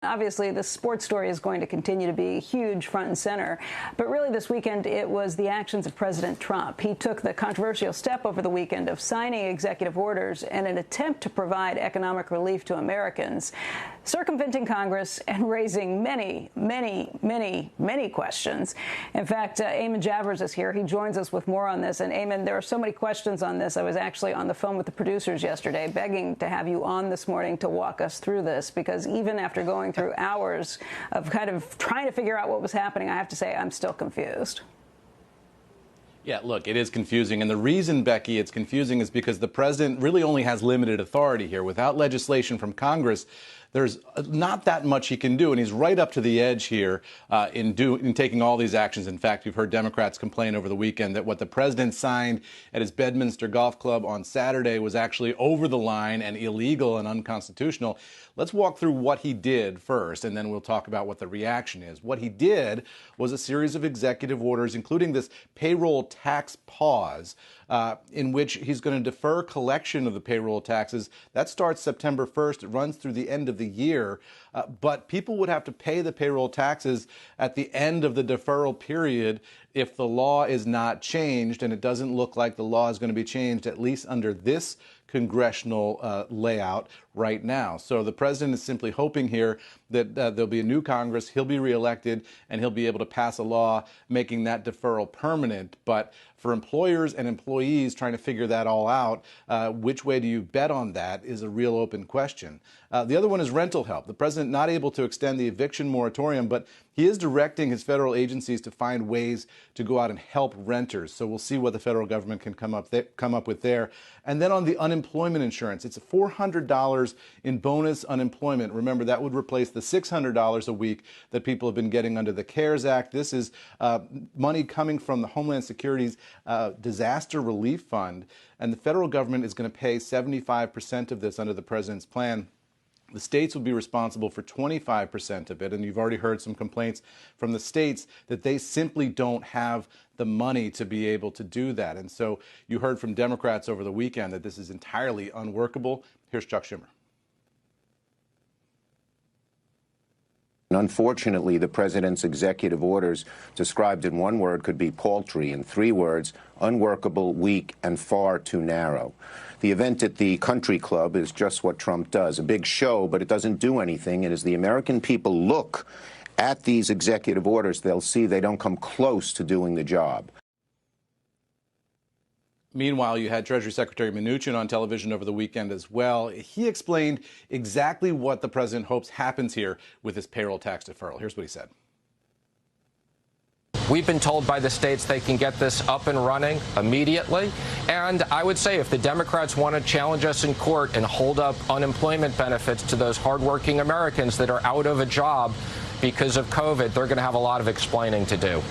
Obviously, the sports story is going to continue to be huge front and center. But really this weekend, it was the actions of President Trump. He took the controversial step over the weekend of signing executive orders in an attempt to provide economic relief to Americans, circumventing Congress and raising many questions. In fact, Eamon Javers is here. He joins us with more on this. And Eamon, there are so many questions on this. I was actually on the phone with the producers yesterday, begging to have you on this morning to walk us through this, because even after going through hours of kind of trying to figure out what was happening, I have to say I'm still confused. Yeah, look, it is confusing. And the reason, Becky, it's confusing is because the president really only has limited authority here. Without legislation from Congress, there's not that much he can do, and he's right up to the edge here in taking all these actions. In fact, we've heard Democrats complain over the weekend that what the president signed at his Bedminster golf club on Saturday was actually over the line and illegal and unconstitutional. Let's walk through what he did first, and then we'll talk about what the reaction is. What he did was a series of executive orders, including this payroll tax pause, in which he's going to defer collection of the payroll taxes. That starts September 1st. It runs through the end of the year. But people would have to pay the payroll taxes at the end of the deferral period if the law is not changed. And it doesn't look like the law is going to be changed, at least under this congressional layout right now. So the president is simply hoping here that there'll be a new Congress, he'll be reelected, and he'll be able to pass a law making that deferral permanent. But for employers and employees trying to figure that all out, which way do you bet on that is a real open question. The other one is rental help. The president not able to extend the eviction moratorium, but he is directing his federal agencies to find ways to go out and help renters. So we'll see what the federal government can come up with there. And then on the unemployment insurance, it's $400 in bonus unemployment. Remember, that would replace the $600 a week that people have been getting under the CARES Act. This is money coming from the Homeland Security's disaster relief fund. And the federal government is going to pay 75% of this under the president's plan. The states will be responsible for 25% of it, and you've already heard some complaints from the states that they simply don't have the money to be able to do that. And so you heard from Democrats over the weekend that this is entirely unworkable. Here's Chuck Schumer. Unfortunately, the president's executive orders described in one word could be paltry, in three words, unworkable, weak, and far too narrow. The event at the country club is just what Trump does, a big show, but it doesn't do anything. And as the American people look at these executive orders, they'll see they don't come close to doing the job. Meanwhile, you had Treasury Secretary Mnuchin on television over the weekend as well. He explained exactly what the president hopes happens here with this payroll tax deferral. Here's what he said. We've been told by the states they can get this up and running immediately. And I would say if the Democrats want to challenge us in court and hold up unemployment benefits to those hardworking Americans that are out of a job because of COVID, they're going to have a lot of explaining to do.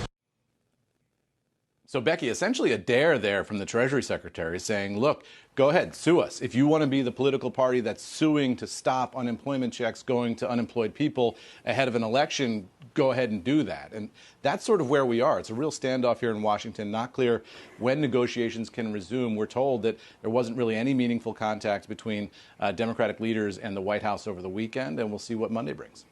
So, Becky, essentially a dare there from the Treasury Secretary saying, look, go ahead, sue us. If you want to be the political party that's suing to stop unemployment checks going to unemployed people ahead of an election, go ahead and do that. And that's sort of where we are. It's a real standoff here in Washington. Not clear when negotiations can resume. We're told that there wasn't really any meaningful contact between Democratic leaders and the White House over the weekend, and we'll see what Monday brings.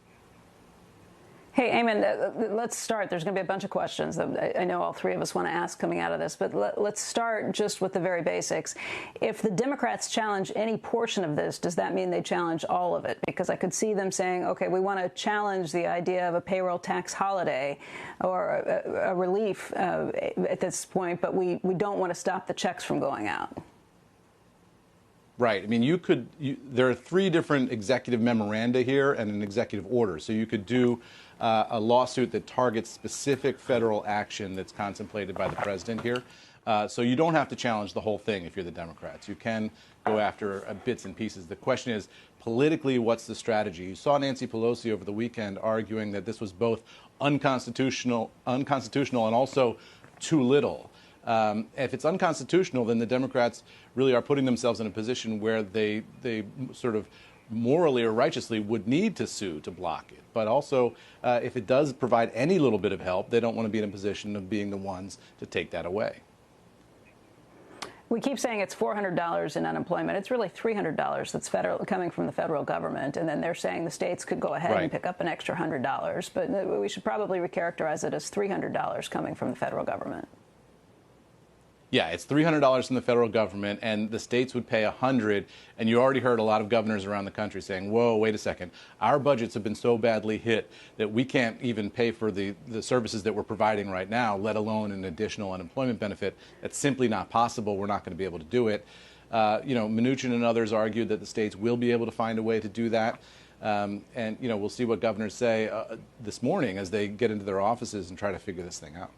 Hey, Eamon, let's start. There's going to be a bunch of questions that I know all three of us want to ask coming out of this, but let's start just with the very basics. If the Democrats challenge any portion of this, does that mean they challenge all of it? Because I could see them saying, OK, we want to challenge the idea of a payroll tax holiday or a relief at this point, but we don't want to stop the checks from going out. Right. I mean, there are three different executive memoranda here and an executive order. So you could do a lawsuit that targets specific federal action that's contemplated by the president here. So you don't have to challenge the whole thing if you're the Democrats. You can go after bits and pieces. The question is, politically, what's the strategy? You saw Nancy Pelosi over the weekend arguing that this was both unconstitutional and also too little. If it's unconstitutional, then the Democrats really are putting themselves in a position where they sort of morally or righteously would need to sue to block it. But also, if it does provide any little bit of help, they don't want to be in a position of being the ones to take that away. We keep saying it's $400 in unemployment. It's really $300 that's coming from the federal government, and then they're saying the states could go ahead and pick up an extra $100. But we should probably recharacterize it as $300 coming from the federal government. Yeah, it's $300 from the federal government, and the states would pay $100. And you already heard a lot of governors around the country saying, whoa, wait a second. Our budgets have been so badly hit that we can't even pay for the services that we're providing right now, let alone an additional unemployment benefit. That's simply not possible. We're not going to be able to do it. Mnuchin and others argued that the states will be able to find a way to do that. We'll see what governors say this morning as they get into their offices and try to figure this thing out.